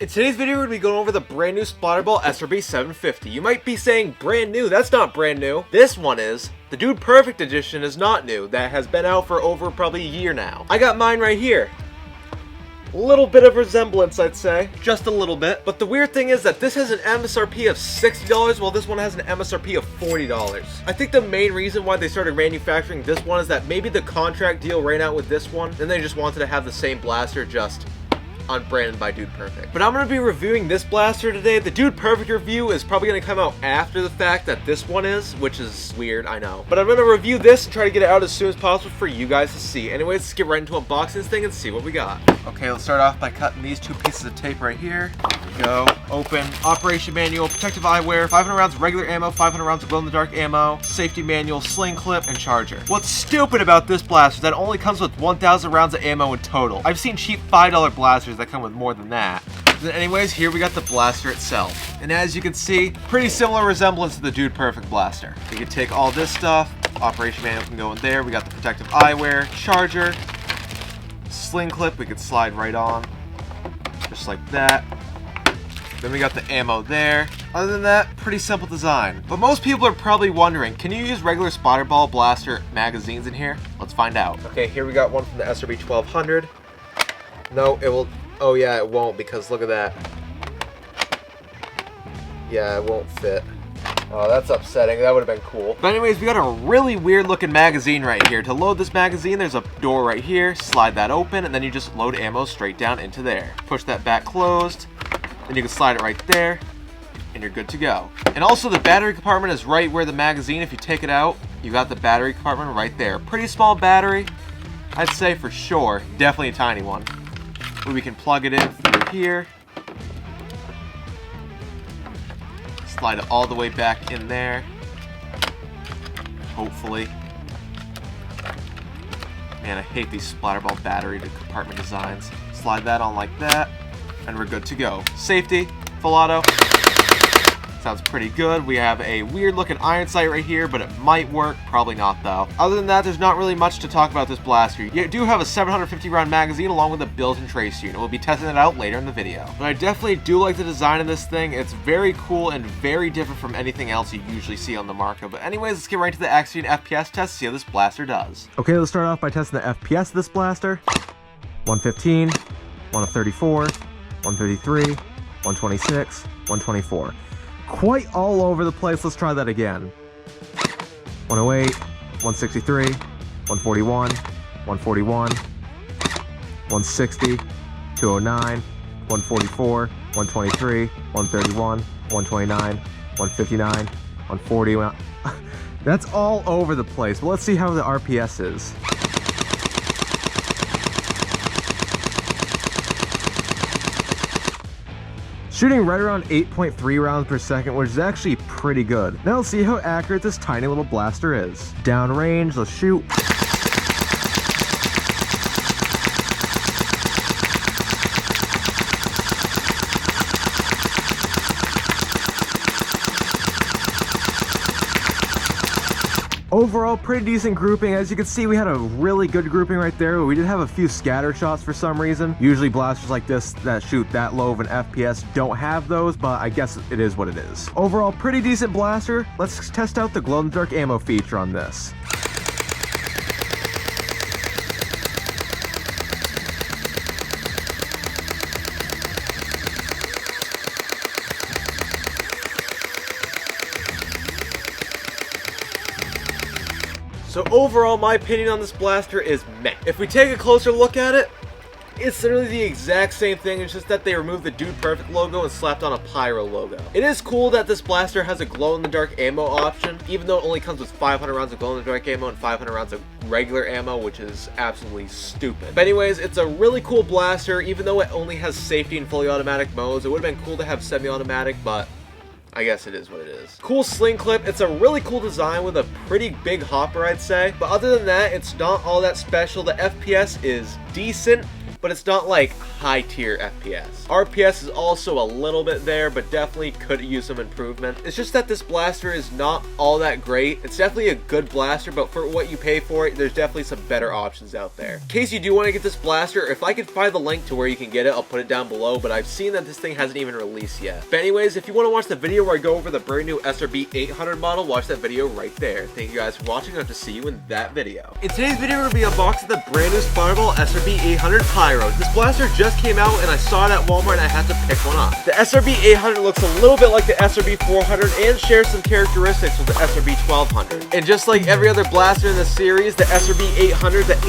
In today's video, we're going to be going over the brand new SplatRBall SRB750. You might be saying, brand new? That's not brand new. This one is. The Dude Perfect edition is not new. That has been out for over probably a year now. I got mine right here. A little bit of resemblance, I'd say. Just a little bit. But the weird thing is that this has an MSRP of $60, while this one has an MSRP of $40. I think the main reason why they started manufacturing this one is that maybe the contract deal ran out with this one, and they just wanted to have the same blaster, just unbranded by Dude Perfect. But I'm going to be reviewing this blaster today. The Dude Perfect review is probably going to come out after the fact that this one is, which is weird, I know. But I'm going to review this and try to get it out as soon as possible for you guys to see. Anyways, let's get right into unboxing this thing and see what we got. Okay, let's start off by cutting these two pieces of tape right here. There we go. Open. Operation manual, protective eyewear, 500 rounds of regular ammo, 500 rounds of glow-in-the-dark ammo, safety manual, sling clip, and charger. What's stupid about this blaster is that it only comes with 1,000 rounds of ammo in total. I've seen cheap $5 blasters that come with more than that. Then anyways, here we got the blaster itself. And as you can see, pretty similar resemblance to the Dude Perfect blaster. You can take all this stuff, operation manual can go in there, we got the protective eyewear, charger, sling clip we could slide right on, just like that. Then we got the ammo there. Other than that, pretty simple design. But most people are probably wondering, can you use regular SplatRBall blaster magazines in here? Let's find out. Okay, here we got one from the SRB1200. No, it will. Oh yeah, it won't, because look at that. Yeah, it won't fit. Oh, that's upsetting. That would have been cool. But anyways, we got a really weird looking magazine right here. To load this magazine, there's a door right here. Slide that open, and then you just load ammo straight down into there. Push that back closed, then you can slide it right there, and you're good to go. And also, the battery compartment is right where the magazine, if you take it out, you got the battery compartment right there. Pretty small battery, I'd say for sure. Definitely a tiny one. We can plug it in through here. Slide it all the way back in there. Hopefully. Man, I hate these SplatRBall battery compartment designs. Slide that on like that, and we're good to go. Safety, full auto. Sounds pretty good. We have a weird looking iron sight right here, but it might work. Probably not though. Other than that, there's not really much to talk about this blaster. You do have a 750 round magazine along with a built and trace unit. We'll be testing it out later in the video. But I definitely do like the design of this thing. It's very cool and very different from anything else you usually see on the market. But anyways, let's get right to the accuracy and FPS test to see how this blaster does. Okay, let's start off by testing the FPS of this blaster. 115, 134, 133, 126, 124. Quite all over the place. Let's try that again. 108, 163, 141, 141, 160, 209, 144, 123, 131, 129, 159, 140. That's all over the place. But let's see how the RPS is. Shooting right around 8.3 rounds per second, which is actually pretty good. Now let's see how accurate this tiny little blaster is. Downrange, let's shoot. Overall, pretty decent grouping. As you can see, we had a really good grouping right there, but we did have a few scatter shots for some reason. Usually blasters like this that shoot that low of an FPS don't have those, but I guess it is what it is. Overall, pretty decent blaster. Let's test out the glow-in-the-dark ammo feature on this. So overall, my opinion on this blaster is meh. If we take a closer look at it, it's literally the exact same thing. It's just that they removed the Dude Perfect logo and slapped on a Pyro logo. It is cool that this blaster has a glow-in-the-dark ammo option, even though it only comes with 500 rounds of glow-in-the-dark ammo and 500 rounds of regular ammo, which is absolutely stupid. But anyways, it's a really cool blaster. Even though it only has safety and fully automatic modes, it would have been cool to have semi-automatic, but I guess it is what it is. Cool sling clip. It's a really cool design with a pretty big hopper, I'd say. But other than that, it's not all that special. The FPS is decent. but it's not like high tier FPS. RPS is also a little bit there, but definitely could use some improvement. It's just that this blaster is not all that great. It's definitely a good blaster, but for what you pay for it, there's definitely some better options out there. In case you do want to get this blaster, if I could find the link to where you can get it, I'll put it down below, but I've seen that this thing hasn't even released yet. But anyways, if you want to watch the video where I go over the brand new SRB800 model, watch that video right there. Thank you guys for watching. I hope to see you in that video. In today's video, we're going to be unboxing the brand new SplatRBall SRB800 Pyro. This blaster just came out and I saw it at Walmart and I had to pick one up. The SRB800 looks a little bit like the SRB400 and shares some characteristics with the SRB1200. And just like every other blaster in the series, the SRB800, the